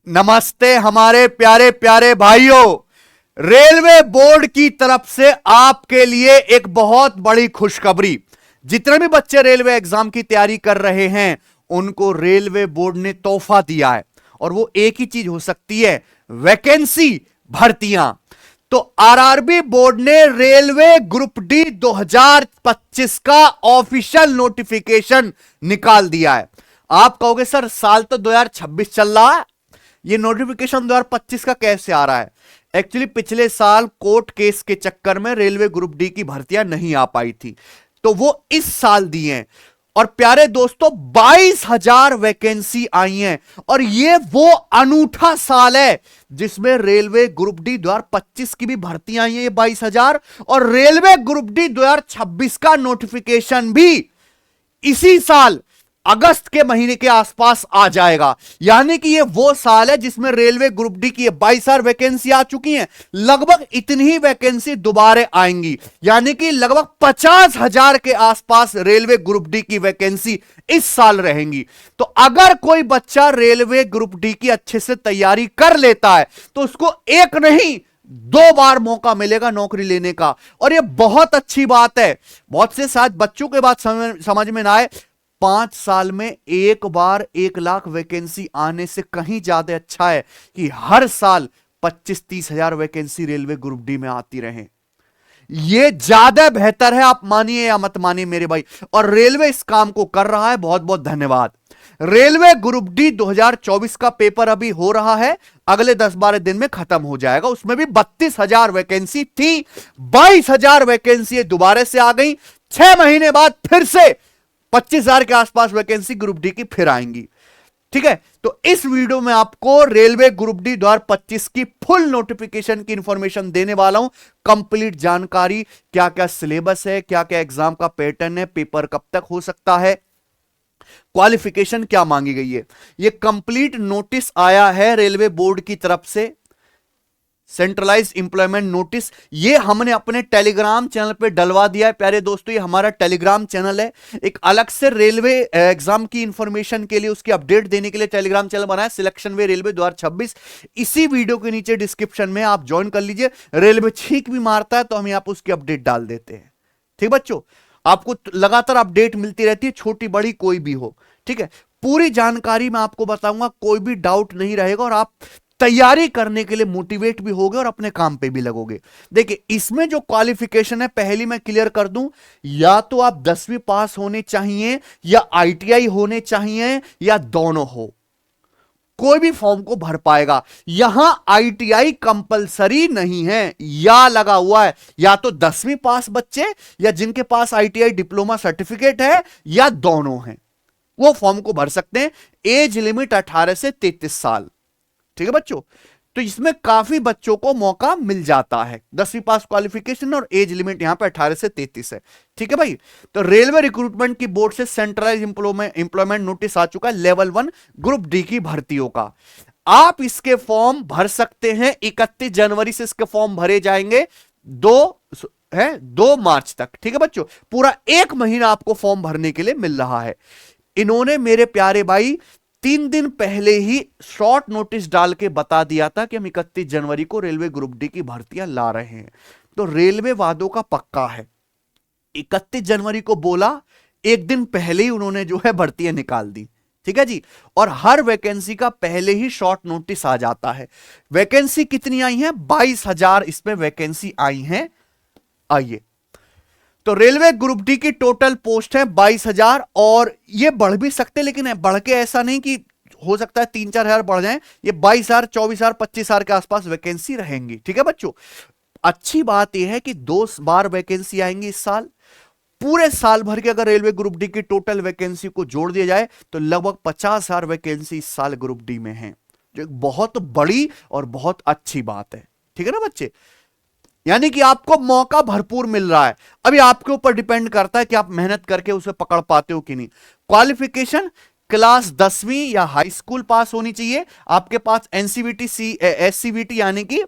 नमस्ते हमारे प्यारे प्यारे भाइयों। रेलवे बोर्ड की तरफ से आपके लिए एक बहुत बड़ी खुशखबरी। जितने भी बच्चे रेलवे एग्जाम की तैयारी कर रहे हैं उनको रेलवे बोर्ड ने तोहफा दिया है, और वो एक ही चीज हो सकती है, वैकेंसी, भर्तियां। तो आरआरबी बोर्ड ने रेलवे ग्रुप डी 2025 का ऑफिशियल नोटिफिकेशन निकाल दिया है। आप कहोगे सर साल तो 2026 चल रहा है, ये नोटिफिकेशन 2025 का कैसे आ रहा है? एक्चुअली पिछले साल कोर्ट केस के चक्कर में रेलवे ग्रुप डी की भर्तियां नहीं आ पाई थी, तो वो इस साल दी हैं। और प्यारे दोस्तों 22,000 वैकेंसी आई हैं, और ये वो अनूठा साल है जिसमें रेलवे ग्रुप डी 2025 की भी भर्तियां आई हैं, ये 22,000, और रेलवे ग्रुप डी 2026 का नोटिफिकेशन भी इसी साल अगस्त के महीने के आसपास आ जाएगा। यानी कि ये वो साल है जिसमें रेलवे ग्रुप डी की 22,000 वैकेंसी आ चुकी हैं, लगभग इतनी ही वैकेंसी दोबारा आएंगी, यानी कि लगभग 50,000 के आसपास रेलवे ग्रुप डी की वैकेंसी इस साल रहेंगी। तो अगर कोई बच्चा रेलवे ग्रुप डी की अच्छे से तैयारी कर लेता है तो उसको एक नहीं 2 बार मौका मिलेगा नौकरी लेने का, और यह बहुत अच्छी बात है। बहुत से शायद बच्चों के बात समझ में ना आए, 5 साल में एक बार 1 लाख वैकेंसी आने से कहीं ज्यादा अच्छा है कि हर साल 25-30 हजार वैकेंसी रेलवे ग्रुप डी में आती रहे। यह ज्यादा बेहतर है, आप मानिए या मत मानिए मेरे भाई, और रेलवे इस काम को कर रहा है। बहुत बहुत धन्यवाद। रेलवे ग्रुप डी 2024 का पेपर अभी हो रहा है, अगले 10-12 दिन में खत्म हो जाएगा। उसमें भी 32,000 वैकेंसी थी, 22,000 वैकेंसी दोबारा से आ गई। 6 महीने बाद फिर से 25,000 के आसपास वैकेंसी ग्रुप डी की फिर आएंगी। ठीक है, तो इस वीडियो में आपको रेलवे ग्रुप डी 2025 की फुल नोटिफिकेशन की इंफॉर्मेशन देने वाला हूं। कंप्लीट जानकारी, क्या क्या सिलेबस है, क्या क्या एग्जाम का पैटर्न है, पेपर कब तक हो सकता है, क्वालिफिकेशन क्या मांगी गई है, यह कंप्लीट नोटिस आया है रेलवे बोर्ड की तरफ से, सेंट्रलाइज इंप्लॉयमेंट नोटिस। ये हमने अपने टेलीग्राम चैनल पे डलवा दिया है प्यारे दोस्तों। ये हमारा टेलीग्राम चैनल है, एक अलग से रेलवे एग्जाम की इंफॉर्मेशन के लिए, उसकी अपडेट देने के लिए टेलीग्राम चैनल बनाया, सिलेक्शन वे रेलवे 2026। इसी वीडियो के नीचे डिस्क्रिप्शन में आप ज्वाइन कर लीजिए। रेलवे छींक भी मारता है तो हम यहां पर उसकी अपडेट डाल देते हैं। ठीक बच्चों, आपको लगातार अपडेट मिलती रहती है, छोटी बड़ी कोई भी हो। ठीक है, पूरी जानकारी मैं आपको बताऊंगा, कोई भी डाउट नहीं रहेगा, और आप तैयारी करने के लिए मोटिवेट भी होगे और अपने काम पे भी लगोगे। देखिए, इसमें जो क्वालिफिकेशन है, पहली मैं क्लियर कर दूं, या तो आप 10वीं पास होने चाहिए, या आईटीआई होने चाहिए, या दोनों हो, कोई भी फॉर्म को भर पाएगा। यहां आईटीआई कंपलसरी नहीं है, या लगा हुआ है, या तो 10वीं पास बच्चे, या जिनके पास आईटीआई डिप्लोमा सर्टिफिकेट है, या दोनों हैं, वो फॉर्म को भर सकते हैं। एज लिमिट 18 से 33 साल। ठीक है बच्चों, तो इसमें काफी बच्चों को मौका मिल जाता है। 10वीं पास क्वालिफिकेशन और एज लिमिट यहां पे 18 से 33 है। ठीक है भाई, तो रेलवे रिक्रूटमेंट की बोर्ड से सेंट्रलाइज इंप्लॉयमेंट नोटिस आ चुका है लेवल 1 ग्रुप डी की भर्तियों का। आप इसके फॉर्म भर सकते हैं। 31 जनवरी से इसके फॉर्म भरे जाएंगे, 2 मार्च तक। ठीक है बच्चों, पूरा 1 महीना आपको फॉर्म भरने के लिए मिल रहा है। इन्होंने मेरे प्यारे भाई 3 दिन पहले ही शॉर्ट नोटिस डाल के बता दिया था कि हम 31 जनवरी को रेलवे ग्रुप डी की भर्तियां ला रहे हैं। तो रेलवे वादों का पक्का है। 31 जनवरी को बोला, 1 दिन पहले ही उन्होंने जो है भर्तियां निकाल दी। ठीक है जी, और हर वैकेंसी का पहले ही शॉर्ट नोटिस आ जाता है। वैकेंसी कितनी आई है? 22,000 इसमें वैकेंसी आई हैं। आइए, तो रेलवे ग्रुप डी की टोटल पोस्ट है 22,000, और ये बढ़ भी सकते, लेकिन बढ़ के ऐसा नहीं कि हो सकता है 3-4 हजार बढ़ जाएं। ये 22,000, 24,000, 25,000 के आसपास वैकेंसी रहेंगी। ठीक है बच्चों, अच्छी बात यह है कि 2 बार वैकेंसी आएंगी इस साल। पूरे साल भर के अगर रेलवे ग्रुप डी की टोटल वैकेंसी को जोड़ दिया जाए तो लगभग 50,000 वैकेंसी इस साल ग्रुप डी में है, जो एक बहुत बड़ी और बहुत अच्छी बात है। ठीक है ना बच्चे, यानी कि आपको मौका भरपूर मिल रहा है। अभी आपके ऊपर डिपेंड करता है कि आप मेहनत करके उसे पकड़ पाते हो कि नहीं। क्वालिफिकेशन क्लास 10वीं या हाई स्कूल पास होनी चाहिए। आपके पास एनसीवीटी, एससीवीटी यानी कि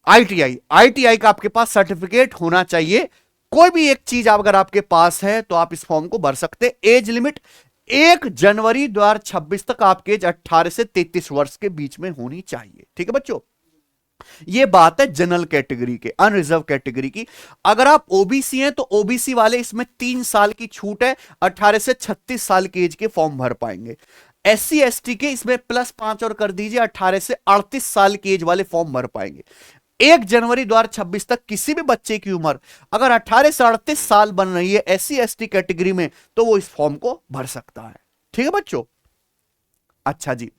आईटीआई का आपके पास सर्टिफिकेट होना चाहिए। कोई भी एक चीज अगर आपके पास है तो आप इस फॉर्म को भर सकते। एज लिमिट 1 जनवरी 2026 तक आपकी एज 18 से 33 वर्ष के बीच में होनी चाहिए। ठीक है बच्चों, ये बात है जनरल कैटेगरी के, अनरिजर्व कैटेगरी की। अगर आप ओबीसी हैं तो ओबीसी वाले इसमें 3 साल की छूट है, 18 से 36 साल की एज के फॉर्म भर पाएंगे। एससी एसटी के इसमें +5 और कर दीजिए, 18 से 38 साल की एज वाले फॉर्म भर पाएंगे। 1 जनवरी 2026 तक किसी भी बच्चे की उम्र अगर 18 से 38 साल बन रही है एससी एसटी कैटेगरी में तो वो इस फॉर्म को भर सकता है। ठीक है बच्चों। अच्छा जी,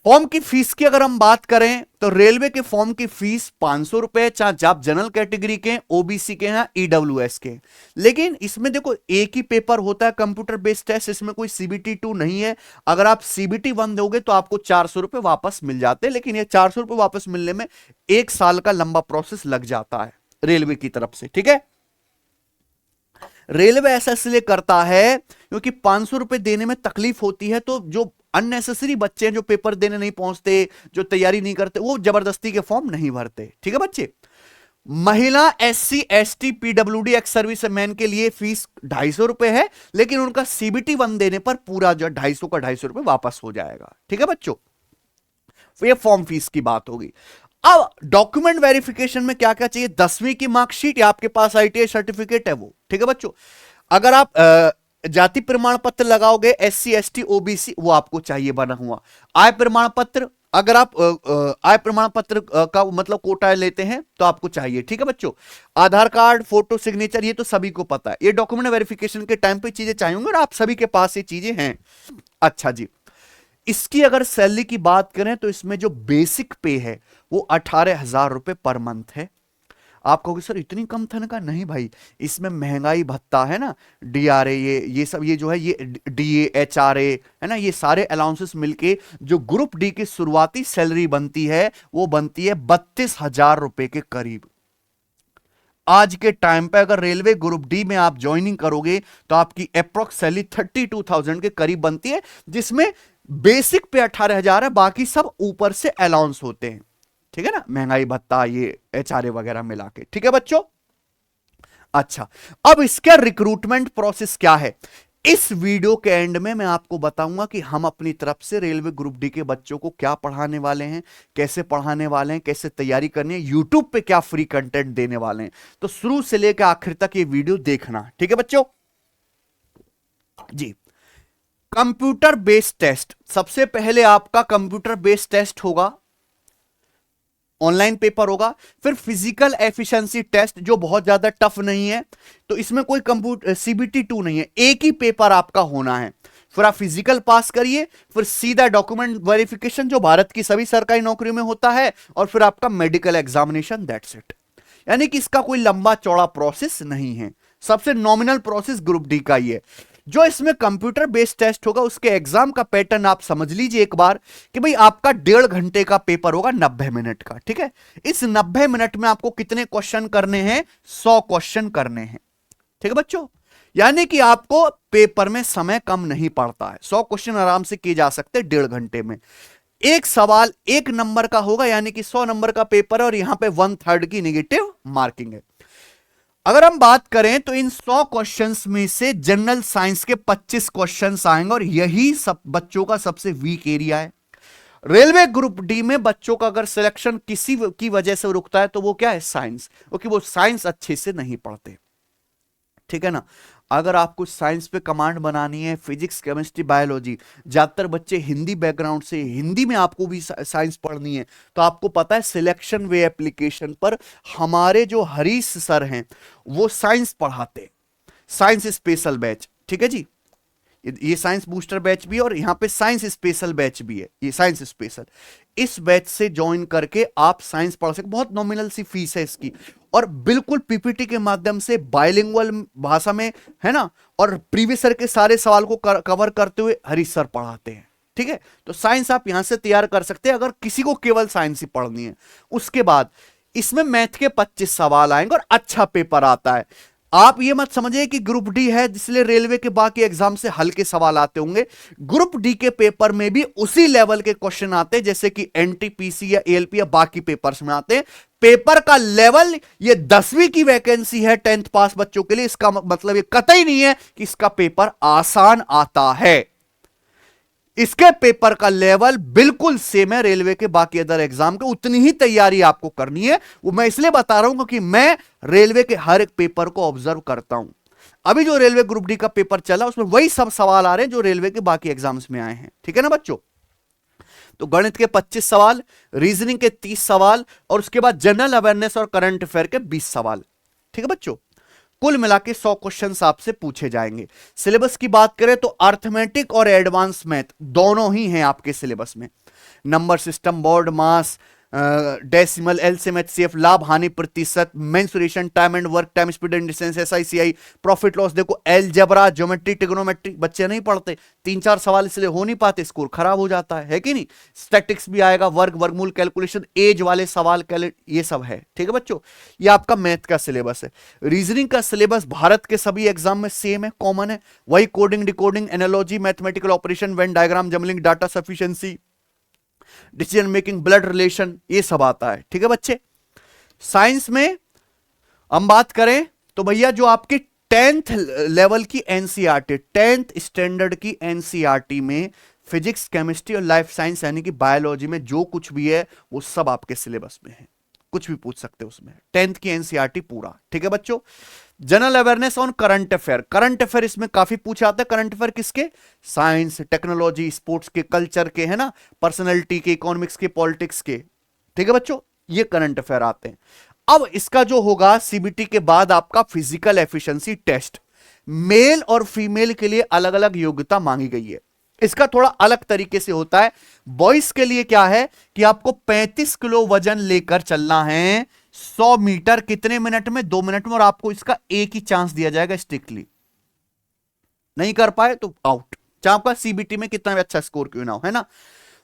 फॉर्म की फीस की अगर हम बात करें तो रेलवे के फॉर्म की फीस 500 रुपए, चाहे आप जनरल कैटेगरी के, ओबीसी के हैं, ईडब्ल्यूएस के। लेकिन इसमें देखो एक ही पेपर होता है कंप्यूटर बेस्ड टेस्ट, इसमें कोई सीबीटी 2 नहीं है। अगर आप सीबीटी 1 दोगे तो आपको 400 रुपए वापस मिल जाते हैं, लेकिन ये 400 रुपए वापस मिलने में 1 साल का लंबा प्रोसेस लग जाता है रेलवे की तरफ से। ठीक है, रेलवे ऐसा इसलिए करता है क्योंकि 500 रुपए देने में तकलीफ होती है, तो जो अननेसेसरी बच्चे हैं जो पेपर देने नहीं पहुंचते, जो तैयारी नहीं करते, वो जबरदस्ती के फॉर्म नहीं भरते। ठीक है बच्चे। महिला SC ST PWD ex service man के लिए फीस 250 रुपए है, लेकिन उनका सीबीटी 1 देने पर पूरा जो 250 का 250 रुपए वापस हो जाएगा। ठीक है बच्चों, तो ये फॉर्म फीस की बात होगी। अब डॉक्यूमेंट वेरिफिकेशन में क्या क्या चाहिए? 10वीं की मार्कशीट या आपके पास आईटीआई सर्टिफिकेट है वो। ठीक है बच्चों। अगर आप जाति प्रमाण पत्र लगाओगे एससी एसटी ओबीसी, वो आपको चाहिए बना हुआ। आय प्रमाण पत्र, अगर आप आय प्रमाण पत्र का मतलब कोटा लेते हैं तो आपको चाहिए। ठीक है बच्चों। आधार कार्ड, फोटो, सिग्नेचर, ये तो सभी को पता है, ये डॉक्यूमेंट वेरिफिकेशन के टाइम पे चीजें चाहिए और आप सभी के पास ये चीजें हैं। अच्छा जी, इसकी अगर सैलरी की बात करें तो इसमें जो बेसिक पे है वो 18,000 रुपए पर मंथ है। आप कहोगे सर इतनी कम तनख्वाह? नहीं भाई, इसमें महंगाई भत्ता है ना, डीआरए, ये सब, ये जो है ये डीए एचआरए है ना, ये सारे अलाउंसेस मिलके जो ग्रुप डी की शुरुआती सैलरी बनती है वो बनती है 32,000 रुपए के करीब। आज के टाइम पे अगर रेलवे ग्रुप डी में आप ज्वाइनिंग करोगे तो आपकी अप्रोक्स सैलरी 32,000 के करीब बनती है, जिसमें बेसिक पे 18,000 है, बाकी सब ऊपर से अलाउंस होते हैं। ठीक है ना, महंगाई भत्ता, ये एचआरए वगैरह मिला के। ठीक है बच्चों। अच्छा, अब इसका रिक्रूटमेंट प्रोसेस क्या है? इस वीडियो के एंड में मैं आपको बताऊंगा कि हम अपनी तरफ से रेलवे ग्रुप डी के बच्चों को क्या पढ़ाने वाले हैं, कैसे पढ़ाने वाले हैं, कैसे तैयारी करनी है, यूट्यूब पे क्या फ्री कंटेंट देने वाले हैं। तो शुरू से लेकर आखिर तक ये वीडियो देखना। ठीक है बच्चों जी। कंप्यूटर बेस्ड टेस्ट, सबसे पहले आपका कंप्यूटर बेस्ड टेस्ट होगा, ऑनलाइन पेपर होगा। फिर फिजिकल एफिशिएंसी टेस्ट जो बहुत ज्यादा टफ नहीं है, तो इसमें कोई कंप्यूटर सीबीटी 2 नहीं है, एक ही पेपर आपका होना है। फिर आप फिजिकल पास करिए, फिर सीधा डॉक्यूमेंट वेरिफिकेशन जो भारत की सभी सरकारी नौकरियों में होता है, और फिर आपका मेडिकल एग्जामिनेशन, दैट्स इट। यानी कि इसका कोई लंबा चौड़ा प्रोसेस नहीं है, सबसे नॉमिनल प्रोसेस ग्रुप डी का ही है। जो इसमें कंप्यूटर बेस्ड टेस्ट होगा उसके एग्जाम का पैटर्न आप समझ लीजिए एक बार कि भाई आपका 1.5 घंटे का पेपर होगा, 90 मिनट का। ठीक है, इस 90 मिनट में आपको कितने क्वेश्चन करने हैं? 100 क्वेश्चन करने हैं। ठीक है बच्चों, यानी कि आपको पेपर में समय कम नहीं पड़ता है, 100 क्वेश्चन आराम से किए जा सकते हैं 1.5 घंटे में। एक सवाल 1 नंबर का होगा, यानी कि 100 नंबर का पेपर है, और यहां पे 1/3 की नेगेटिव मार्किंग है। अगर हम बात करें तो इन 100 क्वेश्चंस में से जनरल साइंस के 25 क्वेश्चंस आएंगे, और यही सब बच्चों का सबसे वीक एरिया है। रेलवे ग्रुप डी में बच्चों का अगर सिलेक्शन किसी की वजह से रुकता है तो वो क्या है? साइंस, क्योंकि वो साइंस अच्छे से नहीं पढ़ते। ठीक है ना। अगर आपको साइंस पे कमांड बनानी है, फिजिक्स, केमिस्ट्री, बायोलॉजी, ज्यादातर बच्चे हिंदी बैकग्राउंड से, हिंदी में आपको भी साइंस पढ़नी है, तो आपको पता है सिलेक्शन वे एप्लीकेशन पर हमारे जो हरीश सर हैं वो साइंस पढ़ाते, साइंस स्पेशल बैच। ठीक है जी, ये साइंस बूस्टर बैच भी है और यहां पे साइंस स्पेशल बैच भी है, ये साइंस स्पेशल। इस बैच से ज्वाइन करके आप साइंस पढ़ सकते, बहुत नॉमिनल सी फीस है इसकी, और बिल्कुल पीपीटी के माध्यम से बाइलिंगुअल भाषा में है ना, और प्रीवियस ईयर के सारे सवाल को कवर करते हुए हरीश सर पढ़ाते हैं। ठीक है, तो साइंस आप यहां से तैयार कर सकते हैं अगर किसी को केवल साइंस ही पढ़नी है। उसके बाद इसमें मैथ के 25 सवाल आएंगे और अच्छा पेपर आता है। आप ये मत समझिए कि ग्रुप डी है इसलिए रेलवे के बाकी एग्जाम से हल्के सवाल आते होंगे। ग्रुप डी के पेपर में भी उसी लेवल के क्वेश्चन आते हैं जैसे कि एनटीपीसी या एएलपी या बाकी पेपर्स में आते हैं। पेपर का लेवल, ये 10वीं की वैकेंसी है 10th पास बच्चों के लिए, इसका मतलब ये कतई नहीं है कि इसका पेपर आसान आता है। इसके पेपर का लेवल बिल्कुल सेम है रेलवे के बाकी अदर एग्जाम के, उतनी ही तैयारी आपको करनी है। वो मैं इसलिए बता रहा हूं क्योंकि मैं रेलवे के हर एक पेपर को ऑब्जर्व करता हूं। अभी जो रेलवे ग्रुप डी का पेपर चला उसमें वही सब सवाल आ रहे हैं जो रेलवे के बाकी एग्जाम्स में आए हैं, ठीक है ना बच्चों। तो गणित के 25 सवाल, रीजनिंग के 30 सवाल और उसके बाद जनरल अवेयरनेस और करंट अफेयर के 20 सवाल, ठीक है बच्चों। कुल मिला के 100 क्वेश्चन आपसे पूछे जाएंगे। सिलेबस की बात करें तो अर्थमेटिक और एडवांस मैथ दोनों ही हैं आपके सिलेबस में। Number system, BODMAS, decimal, LCM, HCF, लाभ हानि प्रतिशत, mensuration, time and work, time speed and distance, SI CI, profit loss. देखो अलजेब्रा, ज्योमेट्री, ट्रिग्नोमेट्री बच्चे नहीं पढ़ते, 3-4 सवाल इसलिए हो नहीं पाते, स्कोर खराब हो जाता है कि नहीं। स्टैटिक्स भी आएगा, वर्ग, वर्गमूल कैलकुलेशन, एज वाले सवाल, ये सब है, ठीक है बच्चों। ये आपका मैथ का सिलेबस है। रीजनिंग का सिलेबस भारत के सभी एग्जाम में सेम है, कॉमन है। वही coding, decoding, analogy, mathematical operation, Venn diagram, जमलिंग, data sufficiency, decision making, blood relation, ये सब आता है, ठीक है बच्चे। साइंस में हम बात करें तो भैया जो आपकी 10th लेवल की एनसीईआरटी, 10th स्टैंडर्ड की एनसीईआरटी में फिजिक्स, केमिस्ट्री और लाइफ साइंस यानी कि बायोलॉजी में जो कुछ भी है वो सब आपके सिलेबस में है, कुछ भी पूछ सकते हो उसमें। 10th की एनसीईआरटी पूरा, ठीक है बच्चों। General awareness on current affair, current affair इसमें काफी पूछा आता है। करंट अफेयर किसके? साइंस, टेक्नोलॉजी, स्पोर्ट्स के, कल्चर के, है ना, पर्सनैलिटी के, इकोनॉमिक्स के, पॉलिटिक्स के, ठीक है बच्चों। ये करंट अफेयर आते हैं। अब इसका जो होगा सीबीटी के बाद आपका फिजिकल एफिशिएंसी टेस्ट, मेल और फीमेल के लिए अलग अलग योग्यता मांगी गई है। इसका थोड़ा अलग तरीके से होता है। बॉयज के लिए क्या है कि आपको 35 किलो वजन लेकर चलना है 100 मीटर, कितने मिनट में? 2 मिनट में, और आपको इसका एक ही चांस दिया जाएगा स्ट्रिक्टली। नहीं कर पाए तो आउट, चाहे आपका सीबीटी में कितना भी अच्छा स्कोर क्यों ना हो, है ना।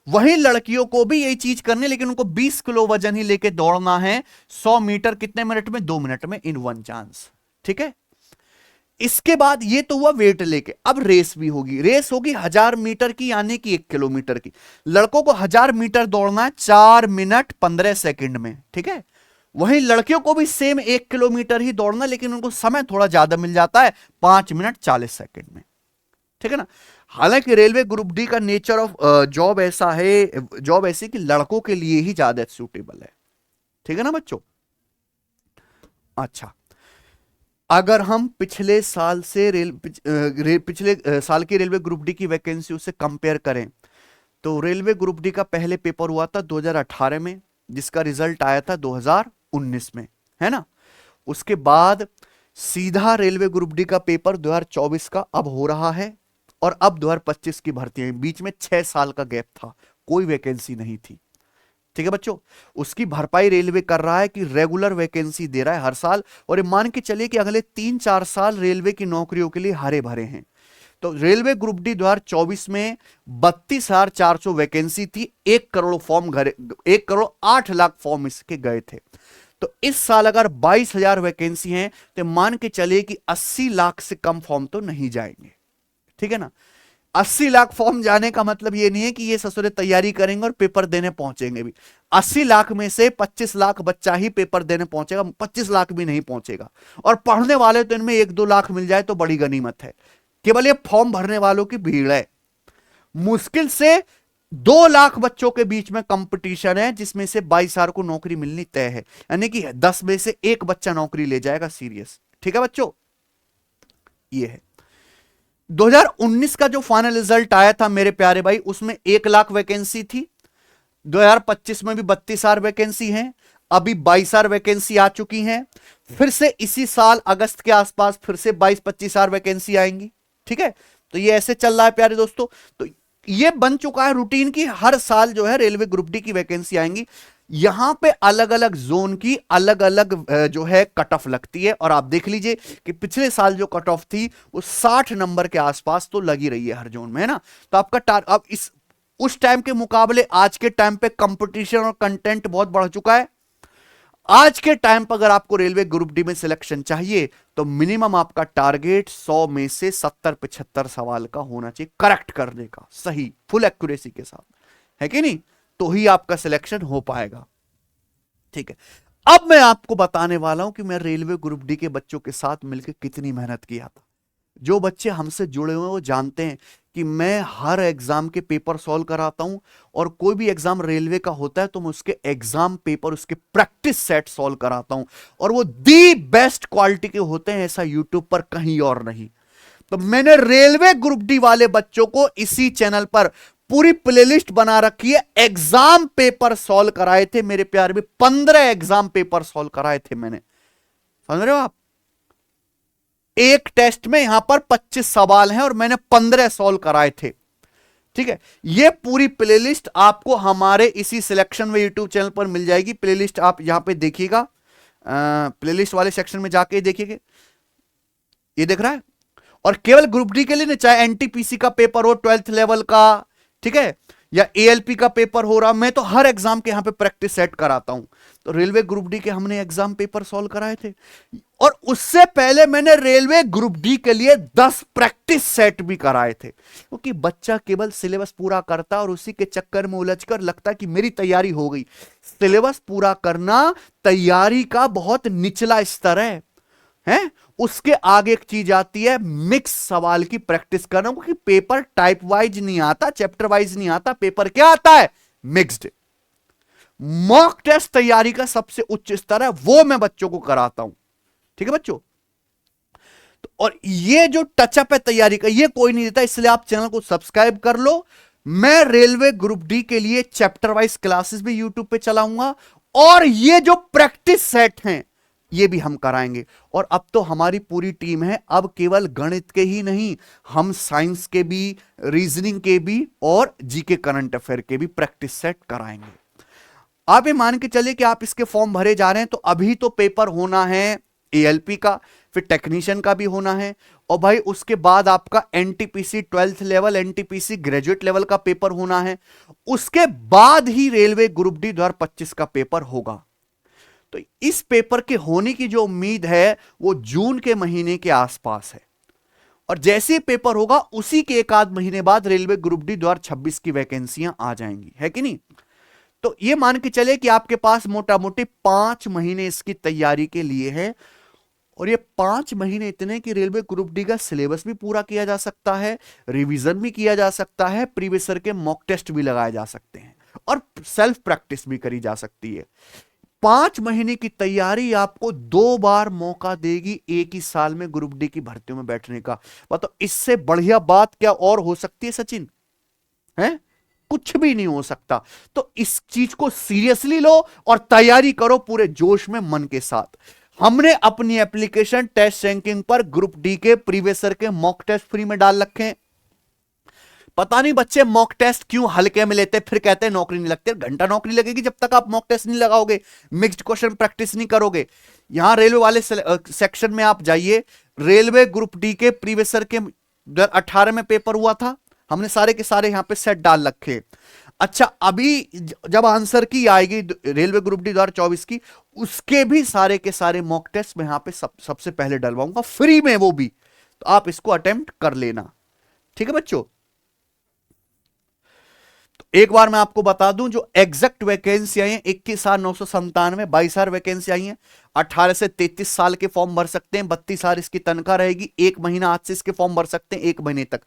वहीं लड़कियों को भी यही चीज करनी है, लेकिन उनको 20 किलो वजन ही लेके दौड़ना है 100 मीटर, कितने मिनट में? 2 मिनट में, इन 1 चांस, ठीक है। इसके बाद ये तो हुआ वेट लेके, अब रेस भी होगी। रेस होगी 1000 मीटर की यानी कि 1 किलोमीटर की। लड़कों को 1000 मीटर दौड़ना है 4 मिनट 15 सेकंड में, ठीक है। वहीं लड़कियों को भी सेम 1 किलोमीटर ही दौड़ना, लेकिन उनको समय थोड़ा ज्यादा मिल जाता है, 5 मिनट 40 सेकंड में, ठीक है ना। हालांकि रेलवे ग्रुप डी का नेचर ऑफ जॉब ऐसा है, जॉब ऐसी कि लड़कों के लिए ही ज्यादा सूटेबल है, ठीक है ना बच्चों। अच्छा, अगर हम पिछले साल से पिछले साल की रेलवे ग्रुप डी की वैकेंसी से कंपेयर करें तो रेलवे ग्रुप डी का पहले पेपर हुआ था 2018 में, जिसका रिजल्ट आया था 2019 में, है ना। उसके बाद सीधा रेलवे ग्रुप डी का पेपर 2024 का अब हो रहा है, और अब 2025 की भर्ती है। बीच में 6 साल का गैप था, कोई वैकेंसी नहीं थी, ठीक है बच्चों। उसकी भरपाई रेलवे कर रहा है कि रेगुलर वैकेंसी दे रहा है हर साल, और ये मान के चलिए कि अगले 3-4 साल रेलवे की नौकरियों के लिए हरे भरे हैं। तो रेलवे ग्रुप डी 2024 में 32,400 वैकेंसी थी, 1 करोड़ फॉर्म 1 करोड़ 8 लाख फॉर्म इसके गए थे। तो इस साल अगर 22,000 वैकेंसी हैं तो मान के चलिए कि 80 लाख से कम फॉर्म तो नहीं जाएंगे, ठीक है ना। 80 लाख फॉर्म जाने का मतलब ये नहीं है कि ये ससुरे तैयारी करेंगे और पेपर देने पहुंचेंगे भी। 80 लाख में से 25 लाख बच्चा ही पेपर देने पहुंचेगा, 25 लाख भी नहीं पहुंचेगा। और पढ़ने वाले तो इनमें 1-2 लाख मिल जाए तो बड़ी गनीमत है। केवल ये फॉर्म भरने वालों की भीड़ है। मुश्किल से 2 लाख बच्चों के बीच में कंपटीशन है, जिसमें से 22,000 को नौकरी मिलनी तय है, यानी कि 10 में से 1 बच्चा नौकरी ले जाएगा सीरियस, ठीक है बच्चों। ये है 2019 का जो फाइनल रिजल्ट आया था मेरे प्यारे भाई, उसमें 1 लाख वैकेंसी थी। 2025 में भी 32,000 वैकेंसी हैं, अभी 22,000 वैकेंसी आ चुकी हैं। फिर से इसी साल अगस्त के आसपास फिर से 22-25,000 वैकेंसी आएंगी, ठीक है। तो ये ऐसे चल रहा है प्यारे दोस्तों। तो ये बन चुका है रूटीन की हर साल जो है रेलवे ग्रुप डी की वैकेंसी आएंगी। यहां पे अलग अलग जोन की अलग अलग जो है कट ऑफ लगती है, और आप देख लीजिए कि पिछले साल जो कट ऑफ थी वो 60 नंबर के आसपास तो लगी रही है हर जोन में, है ना। तो आपका अब इस उस टाइम के मुकाबले आज के टाइम पे कंपटीशन और कंटेंट बहुत बढ़ चुका है। आज के टाइम पर अगर आपको रेलवे ग्रुप डी में सिलेक्शन चाहिए तो मिनिमम आपका टारगेट 100 में से 70-75 सवाल का होना चाहिए, करेक्ट करने का, सही फुल एक्यूरेसी के साथ, है कि नहीं? तो ही आपका सिलेक्शन हो पाएगा। ठीक है, अब मैं आपको बताने वाला हूं कि मैं रेलवे ग्रुप डी के बच्चों के साथ मिलकर कितनी मेहनत किया था। जो बच्चे हमसे जुड़े हुए हैं वो जानते हैं कि मैं हर एग्जाम के पेपर सॉल्व कराता हूं, और कोई भी एग्जाम रेलवे का होता है तो मैं उसके एग्जाम पेपर, उसके प्रैक्टिस सेट सॉल्व कराता हूं, और वो दी बेस्ट क्वालिटी के होते हैं, ऐसा यूट्यूब पर कहीं और नहीं। तो मैंने रेलवे ग्रुप डी वाले बच्चों को इसी चैनल पर पूरी प्लेलिस्ट बना रखी है, एग्जाम पेपर सॉल्व कराए थे मेरे प्यार में, 15 एग्जाम पेपर सॉल्व कराए थे मैंने, समझ रहे हो आप? एक टेस्ट में यहां पर 25 सवाल हैं और मैंने 15 सॉल्व कराए थे। ठीक है, ये पूरी प्लेलिस्ट आपको हमारे इसी सिलेक्शन में यूट्यूब चैनल पर मिल जाएगी। प्लेलिस्ट आप यहां पे देखिएगा, प्लेलिस्ट वाले सेक्शन में जाके देखिएगा, ये देख रहा है। और केवल ग्रुप डी के लिए नहीं, चाहे एनटीपीसी का पेपर हो 12th लेवल का, ठीक है, या एएलपी का पेपर हो रहा, मैं तो हर एग्जाम के यहां पे प्रैक्टिस सेट कराता हूं। तो रेलवे ग्रुप डी के हमने एग्जाम पेपर सॉल्व कराए थे, और उससे पहले मैंने रेलवे ग्रुप डी के लिए 10 प्रैक्टिस सेट भी कराए थे, क्योंकि बच्चा केवल सिलेबस पूरा करता और उसी के चक्कर में उलझकर लगता कि मेरी तैयारी हो गई। सिलेबस पूरा करना तैयारी का बहुत निचला स्तर है? उसके आगे एक चीज आती है मिक्स सवाल की प्रैक्टिस करना, क्योंकि पेपर टाइप वाइज नहीं आता, चैप्टर वाइज नहीं आता, पेपर क्या आता है? मिक्स्ड। मॉक टेस्ट तैयारी का सबसे उच्च स्तर है, वो मैं बच्चों को कराता हूं। ठीक है बच्चों, तो और ये जो टचअप है तैयारी का, ये कोई नहीं देता, इसलिए आप चैनल को सब्सक्राइब कर लो। मैं रेलवे ग्रुप डी के लिए चैप्टर वाइज क्लासेस भी यूट्यूब पे चलाऊंगा, और ये जो प्रैक्टिस सेट हैं ये भी हम कराएंगे। और अब तो हमारी पूरी टीम है, अब केवल गणित के ही नहीं, हम साइंस के भी, रीजनिंग के भी, और जीके करंट अफेयर के भी प्रैक्टिस सेट कराएंगे। आप ये मान के चलिए कि आप इसके फॉर्म भरे जा रहे हैं, तो अभी तो पेपर होना है एएलपी का, फिर टेक्नीशियन का भी होना है, और भाई उसके बाद आपका NTPC 12th level, NTPC graduate level का पेपर होना है, उसके बाद ही रेलवे ग्रुप डी 2025 का पेपर होगा। तो इस पेपर के होने की जो उम्मीद है वो जून के महीने के आसपास है, और जैसे ही पेपर होगा उसी के एक आध महीने बाद रेलवे ग्रुप डी 2026 की वैकेंसियां आ जाएंगी, है कि नहीं? तो ये मान के चले कि आपके पास मोटा मोटी 5 महीने इसकी तैयारी के लिए है, और ये 5 महीने इतने कि रेलवे ग्रुप डी का सिलेबस भी पूरा किया जा सकता है, रिवीजन भी किया जा सकता है, प्रीवियस ईयर के मॉक टेस्ट भी लगाए जा सकते हैं, और सेल्फ प्रैक्टिस भी करी जा सकती है। 5 महीने की तैयारी आपको 2 बार मौका देगी एक ही साल में ग्रुप डी की भर्तियों में बैठने का। मतलब इससे बढ़िया बात क्या और हो सकती है सचिन? है कुछ भी नहीं हो सकता। तो इस चीज को सीरियसली लो और तैयारी करो पूरे जोश में, मन के साथ। हमने अपनी एप्लीकेशन टेस्ट रैंकिंग पर ग्रुप डी के प्रीवियस ईयर के मॉक टेस्ट फ्री में डाल रखे हैं। पता नहीं बच्चे मॉक टेस्ट क्यों हल्के में लेते, फिर कहते हैं नौकरी नहीं लगती। घंटा नौकरी लगेगी जब तक आप मॉक टेस्ट नहीं लगाओगे, मिक्स्ड क्वेश्चन प्रैक्टिस नहीं करोगे। यहां रेलवे वाले सेक्शन में आप जाइए, रेलवे ग्रुप डी के प्रीवियस ईयर के 2018 में पेपर हुआ था, हमने सारे के सारे यहां पे सेट डाल रखे। अच्छा, अभी जब आंसर की आएगी रेलवे ग्रुप डी 2024 की, उसके भी सारे के सारे मॉक टेस्ट मैं यहां पे सबसे पहले डलवाऊंगा फ्री में, वो भी। तो आप इसको अटेम्प्ट कर लेना, ठीक है बच्चों। तो एक बार मैं आपको बता दूं, जो एग्जैक्ट वैकेंसी आई है 21,997, 22,000 वैकेंसी आई है। 18 से 33 साल के फॉर्म भर सकते हैं, 32,000 इसकी तनख्वाह रहेगी। 1 महीना आज से इसके फॉर्म भर सकते हैं, 1 महीने तक।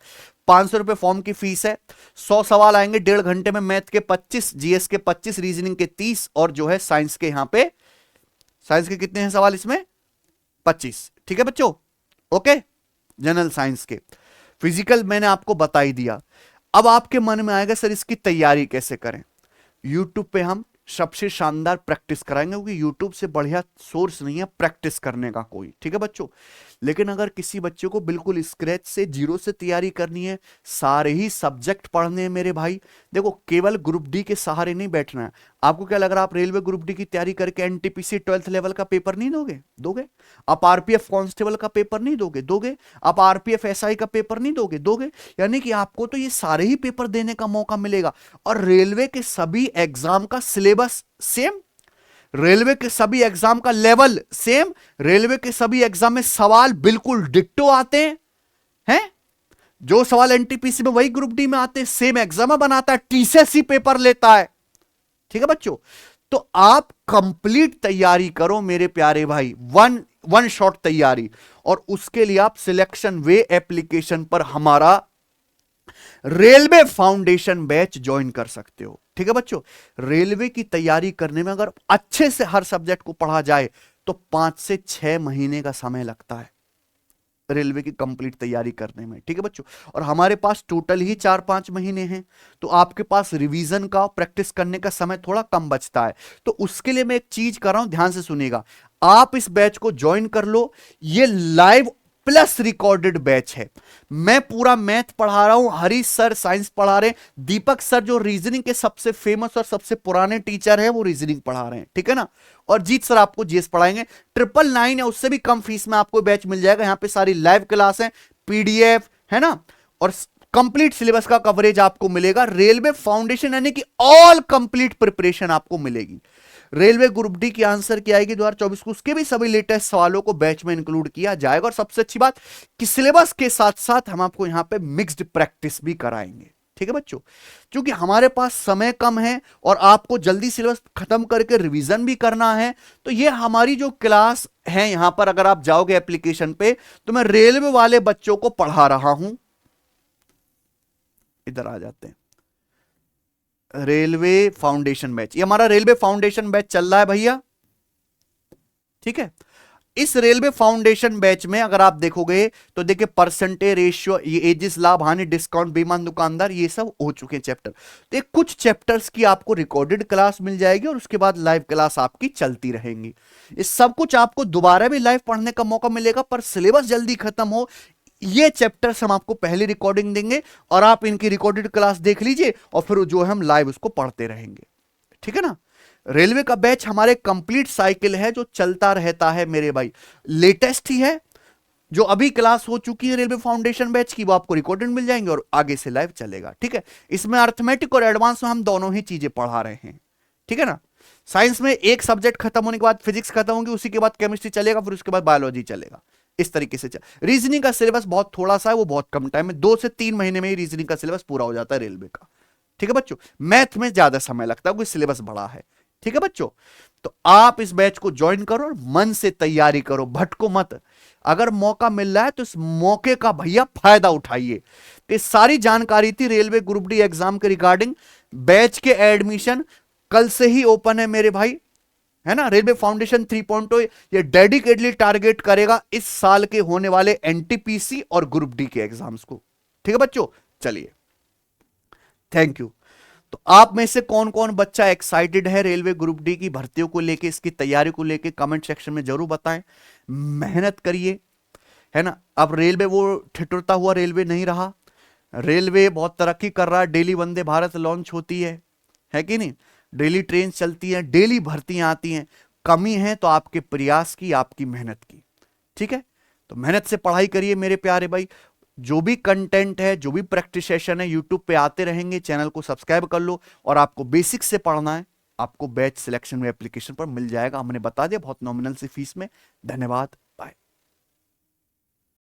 500 रुपए फॉर्म की फीस है। 100 सवाल आएंगे 1.5 घंटे में, मैथ के 25, जीएस के 25, रीजनिंग के 30, और जो है साइंस के, यहां पे साइंस के कितने हैं सवाल इसमें? 25। ठीक है बच्चों, ओके। जनरल साइंस के, फिजिकल मैंने आपको बता ही दिया। अब आपके मन में आएगा सर इसकी तैयारी कैसे करें? यूट्यूब पे हम सबसे शानदार प्रैक्टिस कराएंगे, क्योंकि यूट्यूब से बढ़िया सोर्स नहीं है प्रैक्टिस करने का कोई, ठीक है बच्चों। लेकिन अगर किसी बच्चे को बिल्कुल स्क्रैच से, जीरो से तैयारी करनी है, सारे ही सब्जेक्ट पढ़ने हैं मेरे भाई, देखो केवल ग्रुप डी के सहारे नहीं बैठना है। आपको क्या लग रहा है आप रेलवे ग्रुप डी की तैयारी करके एनटीपीसी 12th लेवल का पेपर नहीं दोगे? आप आरपीएफ कांस्टेबल का पेपर नहीं दोगे? आप आरपीएफ एसआई का पेपर नहीं दोगे? यानी कि आपको तो ये सारे ही पेपर देने का मौका मिलेगा। और रेलवे के सभी एग्जाम का सिलेबस सेम, रेलवे के सभी एग्जाम का लेवल सेम, रेलवे के सभी एग्जाम में सवाल बिल्कुल डिट्टो आते हैं। जो सवाल एनटीपीसी में वही ग्रुप डी में आते हैं, सेम एग्जाम बनाता है, टीसीएससी पेपर लेता है। ठीक है बच्चों, तो आप कंप्लीट तैयारी करो मेरे प्यारे भाई, वन शॉट तैयारी। और उसके लिए आप सिलेक्शन वे एप्लीकेशन पर हमारा रेलवे फाउंडेशन बैच ज्वाइन कर सकते हो। ठीक है बच्चों, रेलवे की तैयारी करने में अगर अच्छे से हर सब्जेक्ट को पढ़ा जाए तो 5 से 6 महीने का समय लगता है रेलवे की कंप्लीट तैयारी करने में। ठीक है बच्चों, और हमारे पास टोटल ही 4-5 महीने हैं, तो आपके पास रिवीजन का प्रैक्टिस करने का समय थोड़ा कम बचता है। तो उसके लिए मैं एक चीज कर रहा हूं, ध्यान से सुनिएगा। आप इस बैच को ज्वाइन कर लो, ये लाइव प्लस रिकॉर्डेड बैच है। मैं पूरा मैथ पढ़ा रहा हूं, हरीश सर साइंस पढ़ा रहे हैं, दीपक सर जो रीजनिंग के सबसे फेमस और सबसे पुराने टीचर हैं वो रीजनिंग पढ़ा रहे हैं। ठीक है ना, और जीत सर आपको जीएस पढ़ाएंगे। 999 है, उससे भी कम फीस में आपको बैच मिल जाएगा। यहां पे सारी लाइव क्लास है, पीडीएफ है ना, और कंप्लीट सिलेबस का कवरेज आपको मिलेगा। रेलवे फाउंडेशन यानी कि ऑल कंप्लीट प्रिपरेशन आपको मिलेगी। रेलवे ग्रुप डी की आंसर की आएगी 2024 को, उसके भी सभी लेटेस्ट सवालों को बैच में इंक्लूड किया जाएगा। और सबसे अच्छी बात कि सिलेबस के साथ साथ हम आपको यहां पे मिक्स्ड प्रैक्टिस भी कराएंगे। ठीक है बच्चों, क्योंकि हमारे पास समय कम है और आपको जल्दी सिलेबस खत्म करके रिवीजन भी करना है, तो ये हमारी जो क्लास है यहां पर अगर आप जाओगे एप्लीकेशन पे तो मैं रेलवे वाले बच्चों को पढ़ा रहा हूं। इधर आ जाते हैं, रेलवे फाउंडेशन बैच, ये हमारा रेलवे फाउंडेशन बैच चल रहा है भैया। ठीक है, इस रेलवे फाउंडेशन बैच में अगर आप देखोगे तो देखिए परसेंटेज रेशियो, ये एजिस, लाभ हानि, डिस्काउंट, बेईमान दुकानदार, ये सब हो चुके हैं चैप्टर। तो कुछ चैप्टर्स की आपको रिकॉर्डेड क्लास मिल जाएगी और उसके बाद लाइव क्लास आपकी चलती रहेंगी। इस सब कुछ आपको दोबारा भी लाइव पढ़ने का मौका मिलेगा, पर सिलेबस जल्दी खत्म हो, ये चैप्टर्स हम आपको पहले रिकॉर्डिंग देंगे और आप इनकी रिकॉर्डेड क्लास देख लीजिए और फिर जो हम लाइव उसको पढ़ते रहेंगे। ठीक है ना, रेलवे का बैच हमारे कंप्लीट साइकिल है जो चलता रहता है मेरे भाई। लेटेस्ट ही है, जो अभी क्लास हो चुकी है रेलवे फाउंडेशन बैच की वो आपको रिकॉर्डेड मिल जाएंगे और आगे से लाइव चलेगा। ठीक है, इसमें अर्थमेटिक और एडवांस में हम दोनों ही चीजें पढ़ा रहे हैं। ठीक है ना, साइंस में एक सब्जेक्ट खत्म होने के बाद फिजिक्स खत्म होगी, उसी के बाद केमिस्ट्री चलेगा, फिर उसके बाद बायोलॉजी चलेगा। इस तरीके से रीजनिंग का सिलेबस बहुत थोड़ा सा है, वो बहुत कम टाइम में 2 से 3 महीने में ही रीजनिंग का सिलेबस पूरा हो जाता है रेलवे का। ठीक है बच्चों, मैथ में ज्यादा समय लगता है क्योंकि सिलेबस बड़ा है। ठीक है बच्चों, तो आप इस बैच को ज्वाइन करो और मन से तैयारी करो, भटको मत। अगर मौका मिल रहा है तो इस मौके का भैया फायदा उठाइए। कि सारी जानकारी थी रेलवे ग्रुप डी एग्जाम के रिगार्डिंग। बैच के एडमिशन कल से ही ओपन है मेरे भाई, है ना। रेलवे फाउंडेशन 3.0 ये डेडिकेटली टारगेट करेगा इस साल के होने वाले एनटीपीसी और ग्रुप डी के एग्जाम्स को। ठीक है बच्चों, चलिए, थैंक यू। तो आप में से कौन कौन बच्चा एक्साइटेड है रेलवे ग्रुप डी की भर्तियों को लेके, इसकी तैयारी को लेके, कमेंट सेक्शन में जरूर बताएं। मेहनत करिए, है ना। अब रेलवे वो ठिठुरता हुआ रेलवे नहीं रहा, रेलवे बहुत तरक्की कर रहा है। डेली वंदे भारत लॉन्च होती है कि नहीं, डेली ट्रेन चलती हैं, डेली भर्तियां आती हैं। कमी है तो आपके प्रयास की, आपकी मेहनत की। ठीक है, तो मेहनत से पढ़ाई करिए मेरे प्यारे भाई। जो भी कंटेंट है, जो भी प्रैक्टिस सेशन है यूट्यूब पे आते रहेंगे, चैनल को सब्सक्राइब कर लो। और आपको बेसिक से पढ़ना है, आपको बैच सिलेक्शन में एप्लीकेशन पर मिल जाएगा, हमने बता दिया, बहुत नॉमिनल सी फीस में। धन्यवाद।